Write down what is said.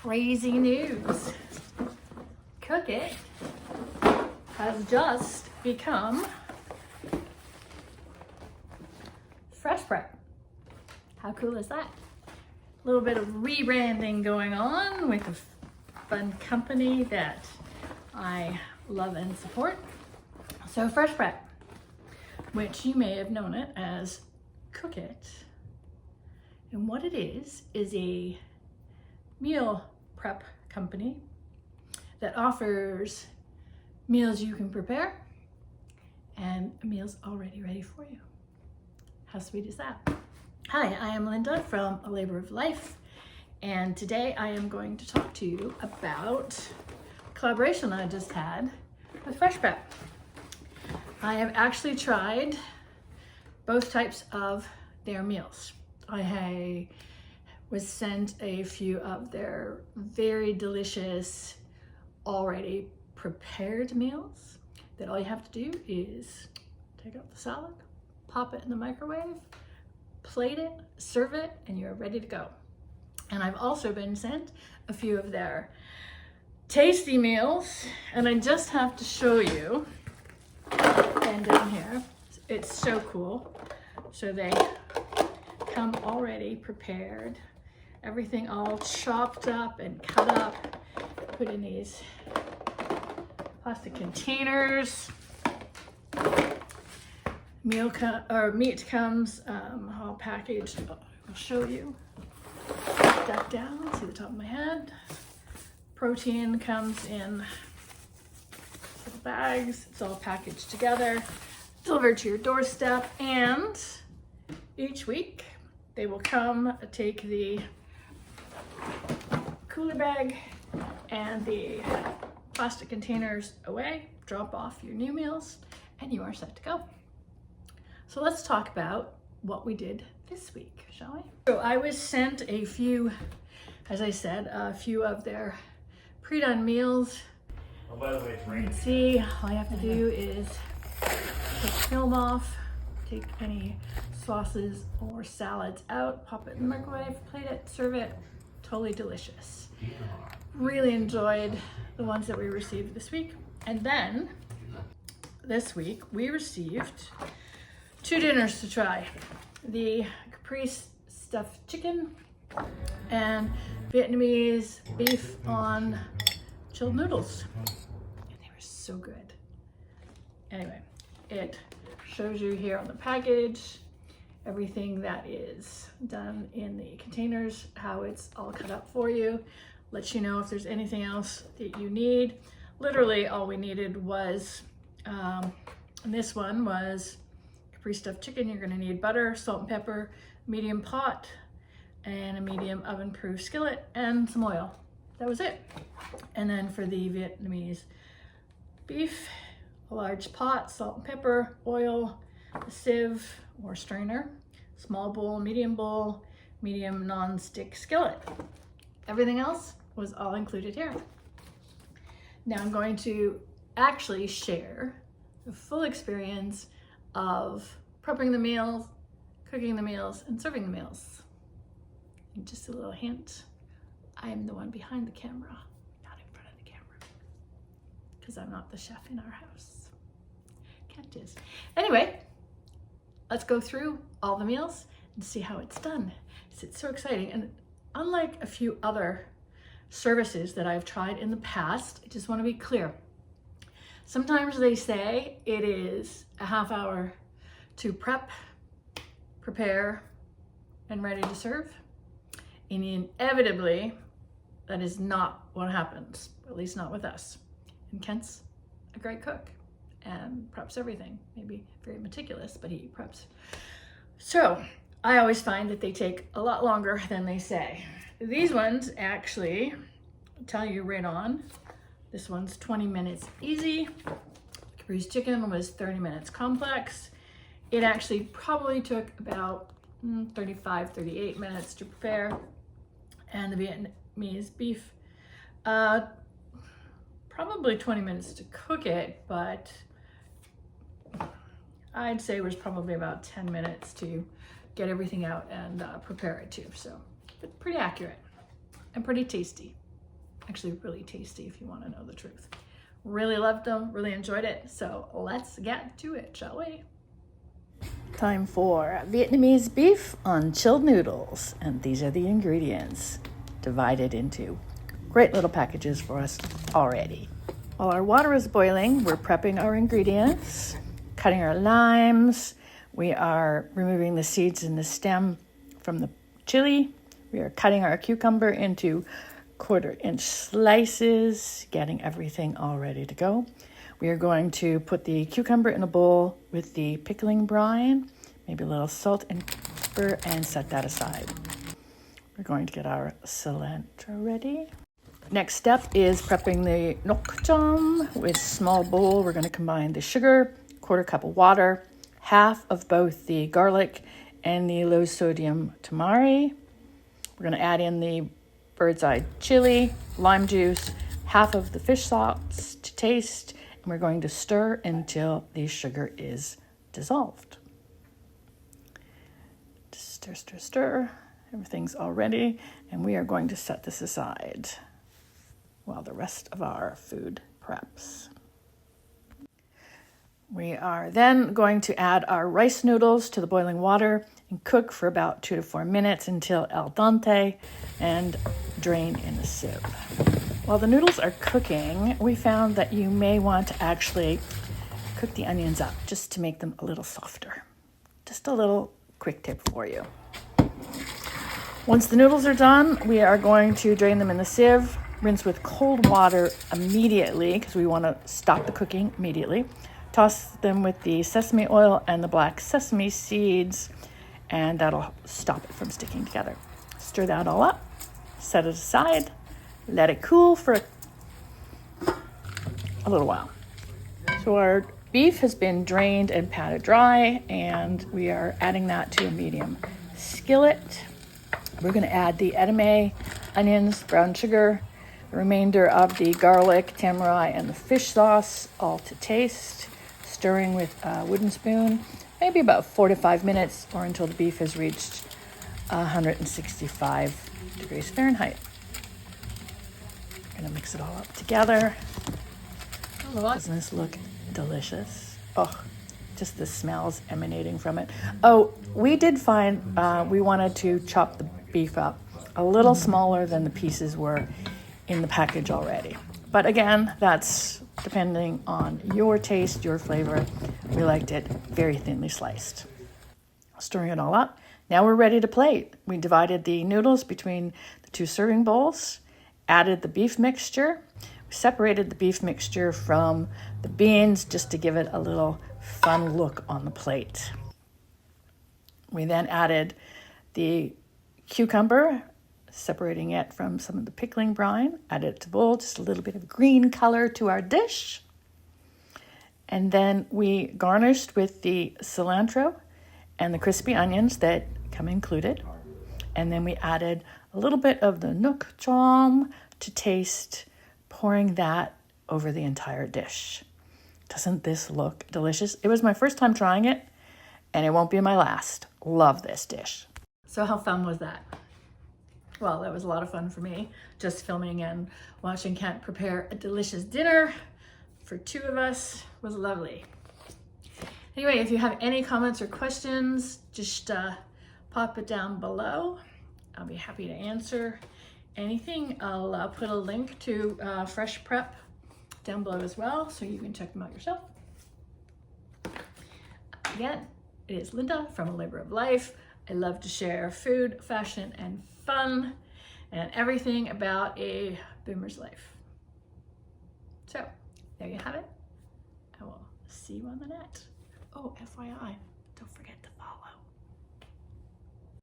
crazy news. Cook It has just become Fresh Prep. How cool is that? A little bit of rebranding going on with a fun company that I love and support. So Fresh Prep, which you may have known it as Cook It. And what it is a meal prep company that offers meals you can prepare and meals already ready for you. How sweet is that? Hi, I am Linda from A Labor of Life, and today I am going to talk to you about a collaboration I just had with Fresh Prep. I have actually tried both types of their meals. I was sent a few of their very delicious, already prepared meals that all you have to do is take out the salad, pop it in the microwave, plate it, serve it, and you're ready to go. And I've also been sent a few of their tasty meals, and I just have to show you, and down here, it's so cool. So they come already prepared, everything all chopped up and cut up, put in these plastic containers. Meat comes all packaged. I'll show you. Duck down, see the top of my head. Protein comes in little bags. It's all packaged together, delivered to your doorstep, and each week they will come take the cooler bag and the plastic containers away, drop off your new meals, and you are set to go. So let's talk about what we did this week, shall we? So I was sent a few, as I said, a few of their pre-done meals. Oh, by the way, it's raining. See, all you have to do is take the film off, take any sauces or salads out, pop it in the microwave, plate it, serve it. Totally delicious. Really enjoyed the ones that we received this week. And then this week we received 2 dinners to try. The Capri stuffed chicken and Vietnamese beef on chilled noodles. And they were so good. Anyway, it shows you here on the package everything that is done in the containers, how it's all cut up for you, lets you know if there's anything else that you need. Literally all we needed was, and this one was Capri stuffed chicken. You're gonna need butter, salt and pepper, medium pot, and a medium oven-proof skillet, and some oil. That was it. And then for the Vietnamese beef, a large pot, salt and pepper, oil, a sieve or strainer, small bowl, medium non-stick skillet. Everything else was all included here. Now I'm going to actually share the full experience of prepping the meals, cooking the meals, and serving the meals. And just a little hint, I'm the one behind the camera, not in front of the camera, because I'm not the chef in our house. Kent is. Anyway, let's go through all the meals and see how it's done. It's so exciting. And unlike a few other services that I've tried in the past, I just want to be clear. Sometimes they say it is a half hour to prep, prepare, and ready to serve. And inevitably, that is not what happens, at least not with us. And Kent's a great cook and preps everything, maybe very meticulous, but he preps. So I always find that they take a lot longer than they say. These ones actually tell you right on. This one's 20 minutes easy. Capri's chicken was 30 minutes complex. It actually probably took about 35, 38 minutes to prepare. And the Vietnamese beef, probably 20 minutes to cook it, but I'd say it was probably about 10 minutes to get everything out and prepare it too. So, but pretty accurate and pretty tasty. Actually really tasty if you want to know the truth. Really loved them, really enjoyed it. So let's get to it, shall we? Time for Vietnamese beef on chilled noodles. And these are the ingredients divided into great little packages for us already. While our water is boiling, we're prepping our ingredients, cutting our limes. We are removing the seeds and the stem from the chili. We are cutting our cucumber into 1/4-inch slices, getting everything all ready to go. We are going to put the cucumber in a bowl with the pickling brine, maybe a little salt and pepper, and set that aside. We're going to get our cilantro ready. Next step is prepping the nok chom with small bowl. We're going to combine the sugar, 1/4 cup of water, half of both the garlic and the low sodium tamari. We're going to add in the bird's eye chili, lime juice, half of the fish sauce to taste, and we're going to stir until the sugar is dissolved. Stir, stir, stir. Everything's all ready, and we are going to set this aside while the rest of our food preps. We are then going to add our rice noodles to the boiling water and cook for about 2 to 4 minutes until al dente and drain in a sieve. While the noodles are cooking, we found that you may want to actually cook the onions up just to make them a little softer. Just a little quick tip for you. Once the noodles are done, we are going to drain them in the sieve, rinse with cold water immediately because we want to stop the cooking immediately. Toss them with the sesame oil and the black sesame seeds, and that'll stop it from sticking together. Stir that all up, set it aside, let it cool for a little while. So our beef has been drained and patted dry, and we are adding that to a medium skillet. We're going to add the edame, onions, brown sugar, the remainder of the garlic, tamari, and the fish sauce, all to taste, stirring with a wooden spoon, maybe about 4 to 5 minutes or until the beef has reached 165 degrees Fahrenheit. I'm going to mix it all up together. Doesn't this look delicious? Oh, just the smells emanating from it. Oh, we did find we wanted to chop the beef up a little smaller than the pieces were in the package already. But again, that's depending on your taste, your flavor. We liked it very thinly sliced. Stirring it all up. Now we're ready to plate. We divided the noodles between the 2 serving bowls, added the beef mixture. We separated the beef mixture from the beans just to give it a little fun look on the plate. We then added the cucumber, separating it from some of the pickling brine, added it to the bowl, just a little bit of green color to our dish. And then we garnished with the cilantro and the crispy onions that come included. And then we added a little bit of the nok chom to taste, pouring that over the entire dish. Doesn't this look delicious? It was my first time trying it, and it won't be my last. Love this dish. So how fun was that? Well, that was a lot of fun for me, just filming and watching Kent prepare a delicious dinner for 2 of us. It was lovely. Anyway, if you have any comments or questions, just pop it down below. I'll be happy to answer anything. I'll put a link to Fresh Prep down below as well, so you can check them out yourself. Again, it is Linda from A Labor of Life. I love to share food, fashion, and fun, and everything about a boomer's life. So, there you have it. I will see you on the net. Oh, FYI, don't forget to follow.